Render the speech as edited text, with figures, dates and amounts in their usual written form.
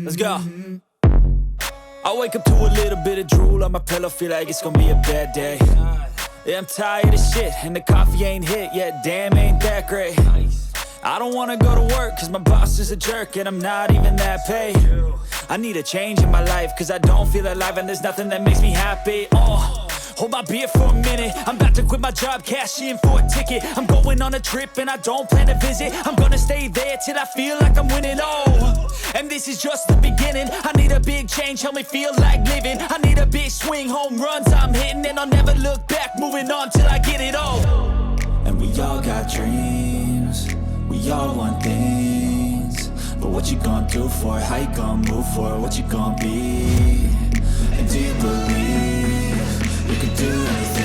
Let's go. I wake up to a little bit of drool on my pillow, feel like it's gonna be a bad day. Yeah, I'm tired of shit, and the coffee ain't hit yet, damn, ain't that great. I don't wanna go to work, cause my boss is a jerk, and I'm not even that paid. I need a change in my life, cause I don't feel alive, and there's nothing that makes me happy. Hold my beer for a minute, I'm about to quit my job, cash in for a ticket. I'm going on a trip and I don't plan to visit. I'm gonna stay there till I feel like I'm winning, and this is just the beginning. I need a big change, help me feel like living. I need a big swing, home runs I'm hitting, and I'll never look back, moving on till I get it all. And we all got dreams, we all want things, but what you gonna do for it? How you gonna move for it? What you gonna be? And do you believe you can do anything?